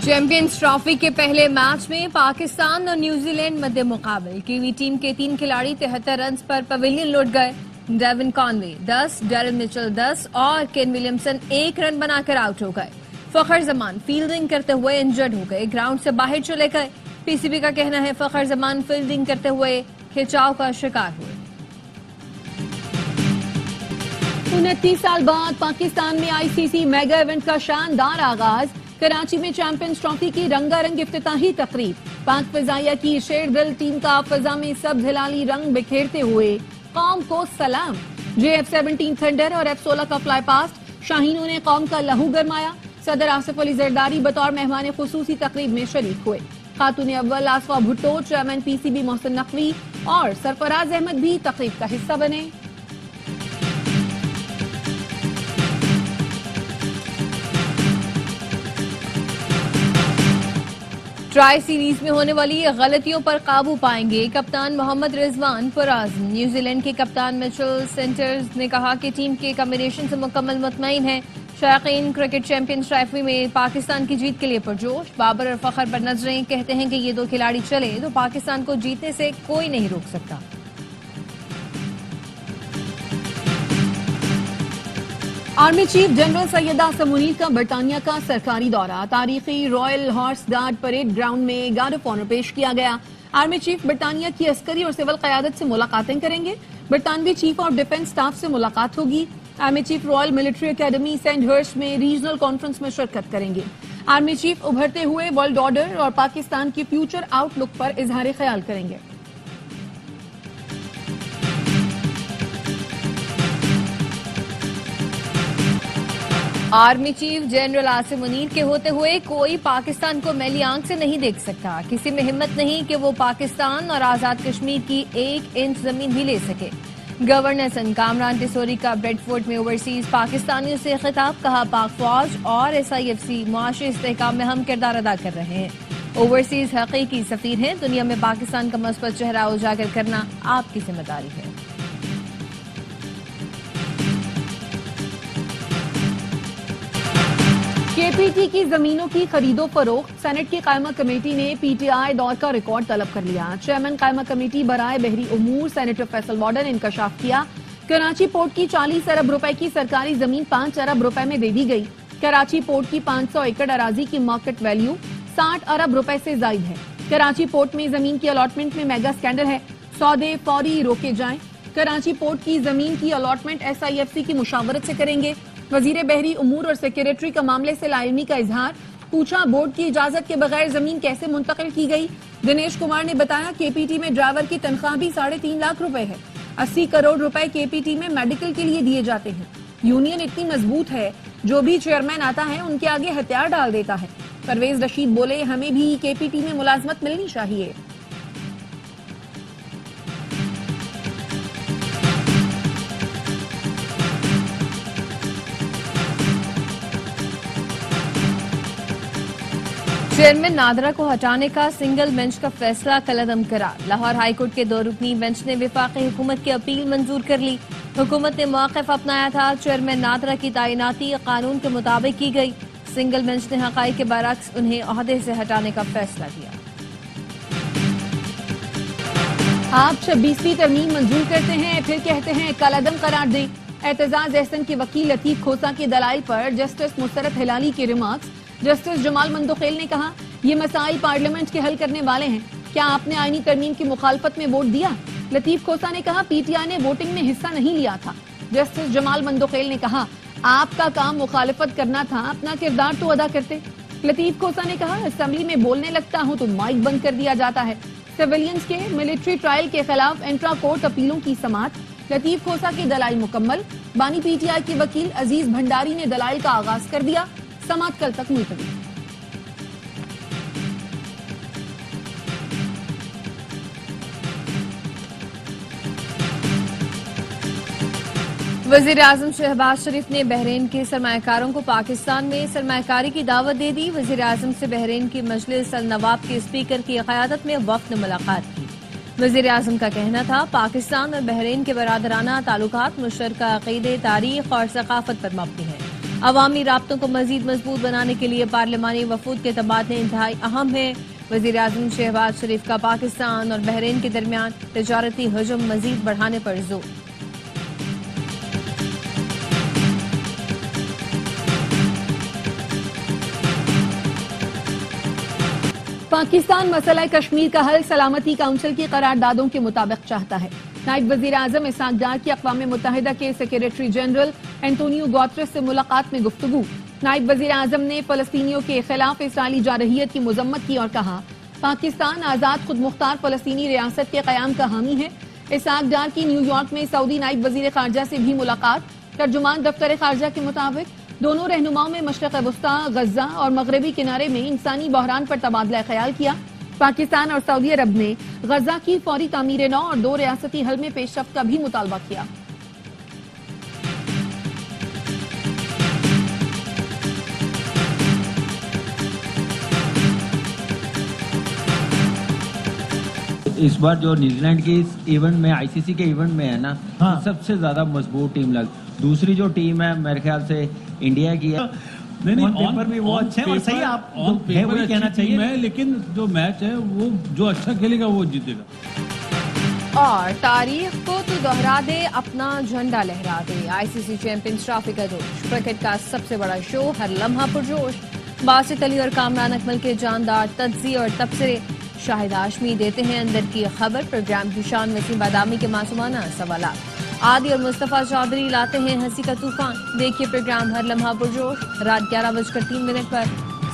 Champions trophy के पहले match में पाकिस्तान और न्यूजीलैंड मध्य मुकाबले कीवी टीम के 3 खिलाड़ी 73 रन पर पवेलियन लौट गए। डेविन कॉनवे 10, डैरेन मिचेल 10 और केन विलियमसन 1 रन बनाकर आउट हो गए। फखर जमान फील्डिंग करते हुए इंजर्ड हो गए, ग्राउंड से बाहर चले गए। पीसीबी का कहना है फखर जमान फील्डिंग करते हुए खिंचाव का शिकार हुए। 29 साल बाद पाकिस्तान में आईसीसी मेगा इवेंट का शानदार आगाज। कराची में चैंपियंस ट्रॉफी की रंगारंग इफ्तिताही तकरीब। पाक फिजाइया की शेरदिल टीम का फिजा में सब हिलाली रंग बिखेरते हुए कौम को सलाम। JF-17 थंडर और F-16 का फ्लाई पास्ट शाहीनों ने कौम का लहू गरमाया। सदर आसिफ अली जरदारी बतौर मेहमान खुसूसी तकरीब में शरीक हुए। खातून अव्वल आसफा भुट्टो, चेयरमैन पीसीबी मोहसिन नकवी और सरफराज अहमद भी तकरीब का हिस्सा बने। ट्राई सीरीज में होने वाली गलतियों पर काबू पाएंगे कप्तान मोहम्मद रिजवान पुराज़म। न्यूजीलैंड के कप्तान मिचेल सेंटर्स ने कहा कि टीम के कॉम्बिनेशन से मुकम्मल मुतमईन है। शायकीन क्रिकेट चैंपियंस ट्रॉफी में पाकिस्तान की जीत के लिए पुरजोश। बाबर और फखर पर नजरें, कहते हैं कि ये 2 खिलाड़ी चले तो पाकिस्तान को जीतने से कोई नहीं रोक सकता। Army chief general Syed Asim Munir का बरतानिया का सरकारी दौरा। तारीखी royal horse guard parade ground में गार्ड ऑफ ऑनर पेश किया गया। आर्मी चीफ बरतानिया की अस्करी और सिविल क़यादत से मुलाकातें करेंगे। बरतानवी चीफ ऑफ डिफेंस स्टाफ से मुलाकात होगी। Army chief royal military academy Sandhurst में रीजनल कॉन्फ्रेंस में शिरकत करेंगे। आर्मी चीफ उभरते हुए वर्ल्ड ऑर्डर और पाकिस्तान की फ्यूचर आउटलुक पर इजहार ख्याल करेंगे। Army chief general Asim Munir के होते हुए कोई पाकिस्तान को मैली आंख से नहीं देख सकता। किसी में हिम्मत नहीं कि वो पाकिस्तान और आजाद कश्मीर की 1 इंच जमीन भी ले सके। गवर्नर सन कामरान टिसोरी का ब्रेडफोर्ड में ओवरसीज पाकिस्तानियों से खिताब। कहा पाक फौज और SIFC मुआशी इस्तेहकाम में हम किरदार अदा कर रहे हैं। ओवरसीज हकीकी सफीर हैं। दुनिया में पाकिस्तान का मस्बत चेहरा उजागर करना आपकी जिम्मेदारी है। KPT की जमीनों की खरीदो फरोख्त। सेनेट की कायमा कमेटी ने PTI दौर का रिकॉर्ड तलब कर लिया। चेयरमैन कायमा कमेटी बराए बहरी उमूर सेनेटर फैसल वार्डन ने इंकशाफ किया। कराची पोर्ट की 40 अरब रुपए की सरकारी जमीन 5 अरब रुपए में दे दी गई। कराची पोर्ट की 500 एकड़ अराजी की मार्केट वैल्यू 60 अरब रुपए से जायद है। कराची पोर्ट में जमीन की अलॉटमेंट में मेगा स्कैंडल है। सौदे फौरी रोके जाएं। कराची पोर्ट की जमीन की अलॉटमेंट SIFC की मुशावरत से करेंगे। वजीर बहरी उमूर और सेक्रेटरी का मामले से लाइलमी का इजहार। पूछा बोर्ड की इजाजत के बगैर जमीन कैसे मुंतकिल की गई। दिनेश कुमार ने बताया KPT में ड्राइवर की तनख्वाह भी 3.5 लाख रुपए है। 80 करोड़ रुपए KPT में मेडिकल के लिए दिए जाते हैं। यूनियन इतनी मजबूत है, जो भी चेयरमैन आता है उनके आगे हथियार डाल देता है। परवेज रशीद बोले, हमें भी KPT में मुलाजमत मिलनी चाहिए। चेयरमैन नादरा को हटाने का सिंगल बेंच का फैसला कलअदम करार। लाहौर हाईकोर्ट के 2 रुकनी बेंच ने विफाकी हुकूमत की अपील मंजूर कर ली। हुकूमत ने मौक़िफ़ अपनाया था। चेयरमैन नादरा की तैनाती कानून के मुताबिक की गई। सिंगल बेंच ने हक़ाइक़ के बरअक्स उन्हें ओहदे से हटाने का फैसला किया। आप 26वीं तरमीम मंजूर करते हैं, फिर कहते हैं कलअदम करार दें। एतजाज एहसन के वकील लतीफ खोसा के दलाइल पर जस्टिस मुसरत हिलाली के रिमार्क्स। जस्टिस जमाल मंदोखेल ने कहा, ये मसाइल पार्लियामेंट के हल करने वाले हैं। क्या आपने आईनी तरमीम की मुखालफत में वोट दिया? लतीफ खोसा ने कहा, PTI ने वोटिंग में हिस्सा नहीं लिया था। जस्टिस जमाल मंदोखेल ने कहा, आपका काम मुखालफत करना था, अपना किरदार तो अदा करते। लतीफ खोसा ने कहा, असेंबली में बोलने लगता हूं तो माइक बंद कर दिया जाता है। सिविलियंस के मिलिट्री ट्रायल के खिलाफ इंट्रा कोर्ट अपीलों की समाअत। लतीफ खोसा के दलाइल मुकम्मल। बानी PTI के वकील अजीज भंडारी ने दलाइल का आगाज कर दिया। समाअत कल तक मुलतवी। वजीर आजम शहबाज शरीफ ने बहरीन के सरमायाकारों को पाकिस्तान में सरमायाकारी की दावत दे दी। वजीर आजम से बहरीन की मजलिस अल नवाब के स्पीकर की क़यादत में वफ्द ने मुलाकात की। वजीर आजम का कहना था, पाकिस्तान और बहरीन के बरादराना ताल्लुकात मुश्तरका अक़ीदे, तारीख और सकाफत पर मबनी है। अवामी राब्तों को मजीद मजबूत बनाने के लिए पार्लिमानी वफूद के तबादले इंतहाई अहम है। वजीर आजम शहबाज शरीफ का पाकिस्तान और बहरीन के दरमियान तजारती हजम मजीद बढ़ाने पर जोर। पाकिस्तान मसला कश्मीर का हल सलामती काउंसिल की करारदादों के मुताबिक चाहता है। नायब वजीर आजम इसहाक डार की अक़वाम मुत्तहिदा के सेक्रेटरी जनरल एंटोनियो गुतेरेस से मुलाकात में गुफ्तगू। नायब वजीर आजम ने फलस्तीनियों के खिलाफ इसराइली जारहियत की मजम्मत की और कहा पाकिस्तान आजाद खुद मुख्तार फलस्तीनी रियासत के कयाम का हामी है। इसहाक डार की न्यूयॉर्क में सऊदी नायब वजीर खारजा से भी मुलाकात। तर्जुमान दफ्तर खारजा के मुताबिक दोनों रहनुमाओं में मशरक़ वस्ता, गजा और मगरबी किनारे में इंसानी बहरान पर तबादला ख्याल किया। पाकिस्तान और सऊदी अरब ने गजा की फौरी तामीर नौ और 2 रियासती हल में पेशरफ्त का भी मुतालबा किया। इस बार जो न्यूजीलैंड के इस इवेंट में आईसीसी के इवेंट में है ना, हाँ। सबसे ज्यादा मजबूत टीम लग। दूसरी जो टीम है मेरे ख्याल से इंडिया की है। नहीं ऑन पेपर भी वो अच्छे हैं और सही आप ऑन जो है वही कहना चाहिए। है, लेकिन जो मैच है वो जो अच्छा खेलेगा वो जीतेगा। और तारीख को तो दोहरा दे, अपना झंडा लहरा दे। आईसीसी चैंपियंस ट्रॉफी का जोश, क्रिकेट का सबसे बड़ा शो, हर लम्हा पुरजोश। बासित अली और कामरान अकमल के जानदार तज्ज़िये और तबसरे। शाहिद हाशमी देते हैं अंदर की खबर। प्रोग्राम की शान वसीम बादामी के मासूमाना सवालात। आदि और मुस्तफा चौधरी लाते हैं हंसी का तूफान। देखिए प्रोग्राम हर लम्हा पुरजोश रात 11:03 पर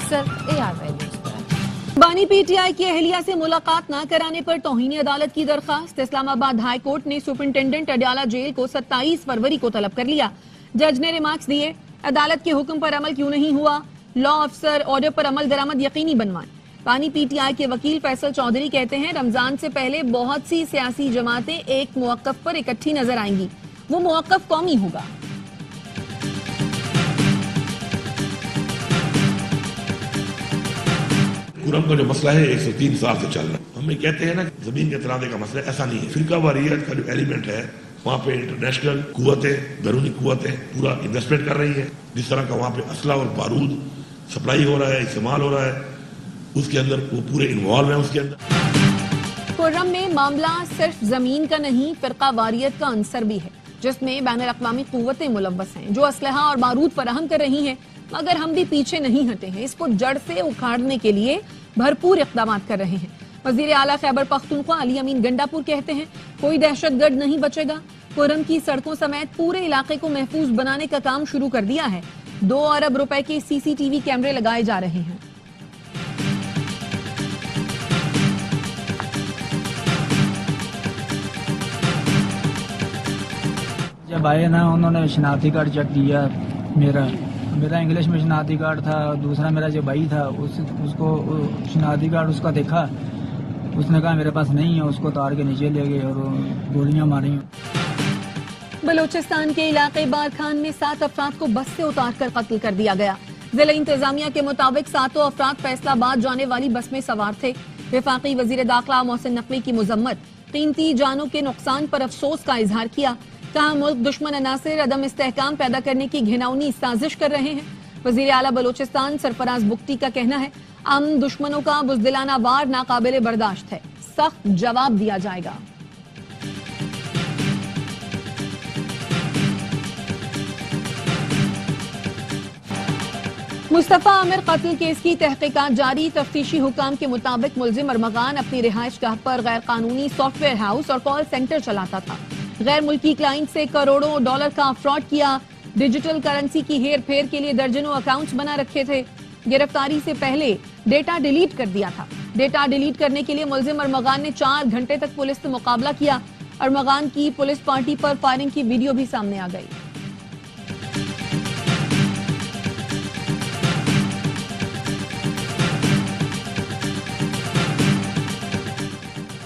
सिर्फ AR न्यूज़ पर। बानी पीटीआई की अहलिया से मुलाकात न कराने पर तौहीन अदालत की दरखास्त। इस्लामाबाद हाई कोर्ट ने सुपरिंटेंडेंट अडयाला जेल को 27 फरवरी को तलब कर लिया। जज ने रिमार्क्स दिए, अदालत के हुक्म पर अमल क्यों नहीं हुआ, लॉ अफसर ऑर्डर पर अमल दरामद यकीनी बनवाएं। बानी पीटीआई के वकील फैसल चौधरी कहते हैं रमजान से पहले बहुत सी सियासी जमातें एक मौक़िफ़ पर इकट्ठी नजर आएंगी, वो मौक़िफ़ कौमी होगा। कुरम का जो मसला है 103 साल से चल रहा है। हम ये कहते हैं ना जमीन के तनाज़े का मसला ऐसा नहीं है। फिरका वारियत का जो एलिमेंट है वहाँ पे इंटरनेशनल कुव्वतें, बैरूनी कुव्वतें पूरा इन्वेस्टमेंट कर रही है। जिस तरह का वहाँ पे असला और बारूद सप्लाई हो रहा है, इस्तेमाल हो रहा है, उसके अंदर वो पूरे इन्वॉल्व है उसके अंदर। कुर्रम में मामला सिर्फ जमीन का नहीं, फिरका वारियत का अंसर भी है, जिसमें बैनुल अक़वामी कुव्वतें मुलव्वस हैं जो असलहा और बारूद फराहम कर रही हैं। मगर हम भी पीछे नहीं हटे हैं, इसको जड़ से उखाड़ने के लिए भरपूर इक़दाम कर रहे हैं। वज़ीर आला खैबर पख्तूनख्वा अली अमीन गंडापुर कहते हैं कोई दहशतगर्द नहीं बचेगा। कुर्रम की सड़कों समेत पूरे इलाके को महफूज बनाने का काम शुरू कर दिया है। 2 अरब रुपए के CCTV कैमरे लगाए जा रहे हैं। जब आए ना उन्होंने शनाख्ती कार्ड चेक किया। मेरा इंग्लिश में शनाख्ती कार्ड था, दूसरा मेरा जो भाई था उसको शनाख्ती कार्ड उसका देखा, उसने कहा मेरे पास नहीं है, उसको तार के नीचे ले गए और गोलियां मारी। बलूचिस्तान के इलाके बारखान में 7 अफराद को बस से उतार कर कत्ल कर दिया गया। जिला इंतजामिया के मुताबिक 7 अफराद फैसलाबाद जाने वाली बस में सवार थे। वफाकी वजीर दाखिला मोहसिन नकवी की मुजम्मत, कीमती जानों के नुकसान पर अफसोस का इजहार किया। कहा मुल्क दुश्मन अनासिर अदम इस्तेहकाम पैदा करने की घिनौनी साजिश कर रहे हैं। वजीर आला बलूचिस्तान सरफराज बुख्ती का कहना है अमन दुश्मनों का बुज़दिलाना वार नाकाबिले बर्दाश्त है, सख्त जवाब दिया जाएगा। मुस्तफा आमिर कत्ल केस की तहकीकात जारी। तफ्तीशी हुकाम के मुताबिक मुलजिम अरमगान अपनी रिहाइश गाह पर गैर कानूनी सॉफ्टवेयर हाउस और कॉल सेंटर चलाता था। गैर मुल्की क्लाइंट से करोड़ों डॉलर का फ्रॉड किया। डिजिटल करेंसी की हेर फेर के लिए दर्जनों अकाउंट्स बना रखे थे। गिरफ्तारी से पहले डेटा डिलीट कर दिया था। डेटा डिलीट करने के लिए मुलजिम अरमगान ने 4 घंटे तक पुलिस से मुकाबला किया। अरमगान की पुलिस पार्टी पर फायरिंग की वीडियो भी सामने आ गई।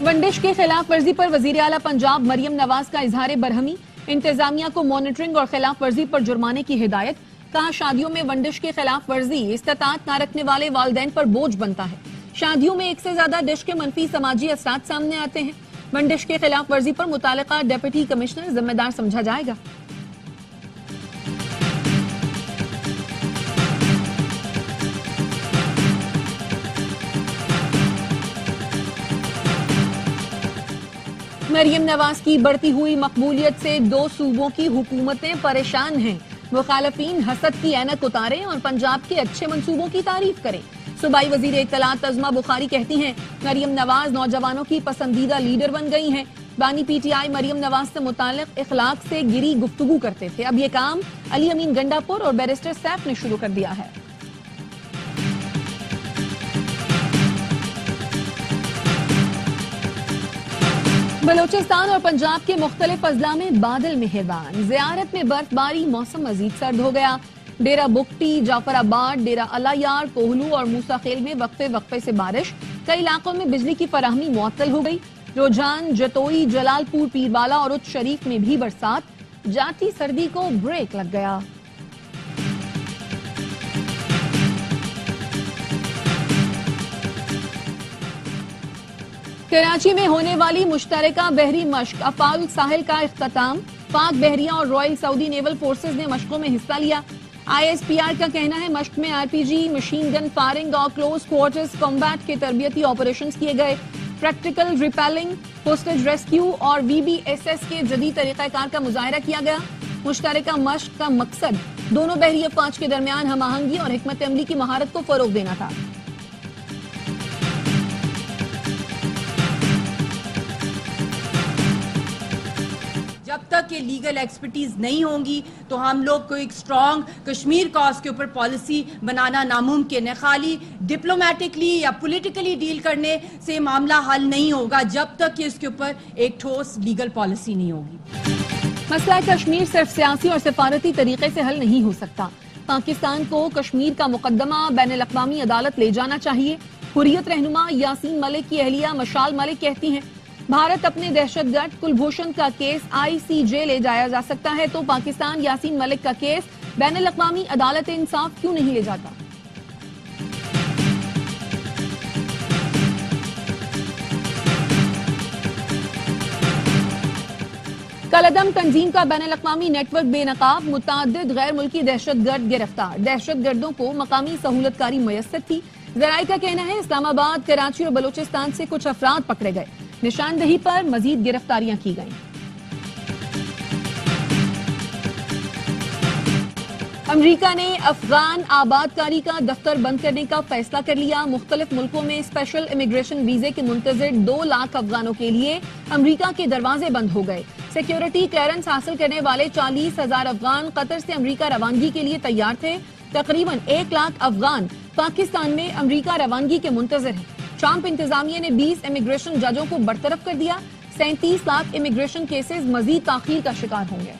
वंडिश के खिलाफ वर्जी पर वजीर आला पंजाब मरियम नवाज का इजहार बरहमी। इंतजामिया को मॉनिटरिंग और खिलाफ वर्जी पर जुर्माने की हिदायत। कहा शादियों में वंडिश के खिलाफ वर्जी इस्तात न रखने वाले वालिदैन पर बोझ बनता है। शादियों में एक से ज्यादा डिश के मनफी समाजी असरात सामने आते हैं। वंडिश के खिलाफ वर्जी पर मुतालिका डिप्टी कमिश्नर जिम्मेदार समझा जाएगा। मरियम नवाज की बढ़ती हुई मकबूलियत से 2 सूबों की हुकूमतें परेशान हैं। मुखालफीन हसद की ऐनक उतारें और पंजाब के अच्छे मंसूबों की तारीफ करें। सूबाई वजीर इत्तलात तज़मा बुखारी कहती हैं, मरियम नवाज नौजवानों की पसंदीदा लीडर बन गई हैं। बानी पीटीआई मरियम नवाज से मुताल्लिक इखलाक से गिरी गुफ्तगू करते थे, अब ये काम अली अमीन गंडापुर और बैरिस्टर सैफ ने शुरू कर दिया है। बलोचिस्तान और पंजाब के मुख्तलिफ अजला में बादल मेहरबान, ज़ियारत में बर्फबारी, मौसम मजीद सर्द हो गया। डेरा बुगटी, जाफराबाद, डेरा अलायार, कोहलू और मूसा खेल में वक्फे वक्फे से बारिश, कई इलाकों में बिजली की फराहमी मुअत्तल हो गई। रोजान, जतोई, जलालपुर, पीरवाला और उच्च शरीफ में भी बरसात, जाती सर्दी को ब्रेक लग गया। कराची में होने वाली मुश्तरका बहरी मश्क अफाल साहिल का इख्तिताम, पाक बहरिया और रॉयल सऊदी नेवल फोर्सेज ने मशकों में हिस्सा लिया। ISPR का कहना है मश्क में RPG, मशीन गन फायरिंग और क्लोज क्वार्टर्स कॉम्बैट के तरबियती ऑपरेशंस किए गए। प्रैक्टिकल रिपेलिंग, होस्टेज रेस्क्यू और VBSS के जदीद तरीक़ाकार का मुजाहिरा किया गया। मुश्तरका मश्क का मकसद दोनों बहरी अफवाज के दरमियान हमआहंगी और हिकमत अमली की महारत को फरोग देना था। जब तक ये लीगल एक्सपर्टीज नहीं होंगी तो हम लोग को एक स्ट्रॉन्ग कश्मीर कॉज के ऊपर पॉलिसी बनाना नामुमकिन है। खाली डिप्लोमेटिकली या पॉलिटिकली डील करने से मामला हल नहीं होगा जब तक कि इसके ऊपर एक ठोस लीगल पॉलिसी नहीं होगी। मसला कश्मीर सिर्फ सियासी और सिफारती तरीके से हल नहीं हो सकता। पाकिस्तान को कश्मीर का मुकदमा बैनुल-अक़वामी अदालत ले जाना चाहिए। हुर्रियत रहनुमा यासीन मलिक की अहलिया मशाल मलिक कहती हैं, भारत अपने दहशतगर्द कुलभूषण का केस ICJ ले जाया जा सकता है तो पाकिस्तान यासीन मलिक का केस बैनुल-अक़वामी अदालत इंसाफ क्यों नहीं ले जाता। कलअदम तंजीम का बैनुल-अक़वामी नेटवर्क बेनकाब, मुतअद्दिद गैर मुल्की दहशतगर्द गिरफ्तार। दहशतगर्दों को मकामी सहूलतकारी मुयस्सर थी। ज़राए का कहना है इस्लामाबाद, कराची और बलोचिस्तान से कुछ अफराद पकड़े गए। निशानदही पर मजीद गिरफ्तारियां की गईं। अमरीका ने अफगान आबादकारी का दफ्तर बंद करने का फैसला कर लिया। मुख्तलिफ मुल्कों में स्पेशल इमिग्रेशन वीजे के मुंतजिर 2 लाख अफगानों के लिए अमरीका के दरवाजे बंद हो गए। सिक्योरिटी क्लियरेंस हासिल करने वाले 40,000 अफगान कतर से अमरीका रवानगी के लिए तैयार थे। तकरीबन 1 लाख अफगान पाकिस्तान में अमरीका रवानगी के मुंतजिर हैं। ट्रंप इंतजामिया ने 20 इमिग्रेशन जजों को बरतरफ कर दिया। 37 लाख इमिग्रेशन केसेस मजीद ताखीर का शिकार होंगे।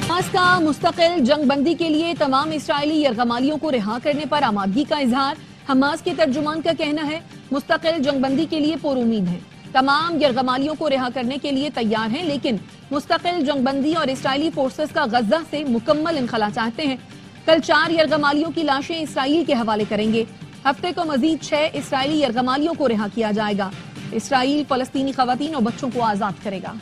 हमास का मुस्तकिल जंगबंदी के लिए तमाम इस्राएली यरगमालियों को रिहा करने पर आमादगी का इजहार। हमास के तर्जुमान का कहना है मुस्तकिल जंगबंदी के लिए पुरुमीद हैं। तमाम यरगमालियों को रिहा करने के लिए तैयार हैं, लेकिन मुस्तकिल जंगबंदी और इस्राएली फोर्सेस का गजा से मुकम्मल इनखला चाहते हैं। कल 4 यरगमालियों की लाशें इसराइल के हवाले करेंगे। हफ्ते को मजीद 6 इसराइली यरगमालियों को रिहा किया जाएगा। इसराइल फलस्तीनी खवातीन और बच्चों को आजाद करेगा।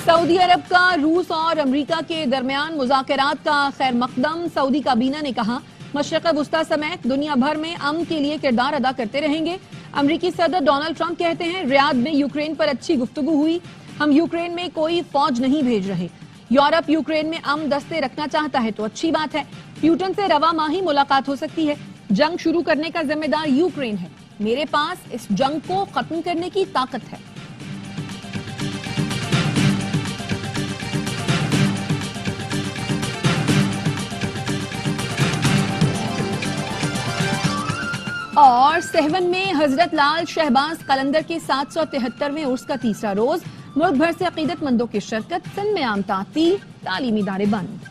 सऊदी अरब का रूस और अमरीका के दरमियान मुज़ाकरात का खैर मकदम। सऊदी काबीना ने कहा मशरक़ वुस्ता समेत दुनिया भर में अमन के लिए किरदार अदा करते रहेंगे। अमरीकी सदर डोनाल्ड ट्रंप कहते हैं रियाद में यूक्रेन पर अच्छी गुफ्तगू हुई, हम यूक्रेन में कोई फौज नहीं भेज रहे। यूरोप यूक्रेन में अमन दस्ते रखना चाहता है तो अच्छी बात है। प्यूटन से रवा माही मुलाकात हो सकती है। जंग शुरू करने का जिम्मेदार यूक्रेन है। मेरे पास इस जंग को खत्म करने की ताकत है। और सहवन में हजरत लाल शहबाज कलंदर के 773वें उर्स का तीसरा रोज। मुल्क भर से अकीदतमंदों की शिरकत। सिंध में आम तातील, तालीमी इदारे बंद।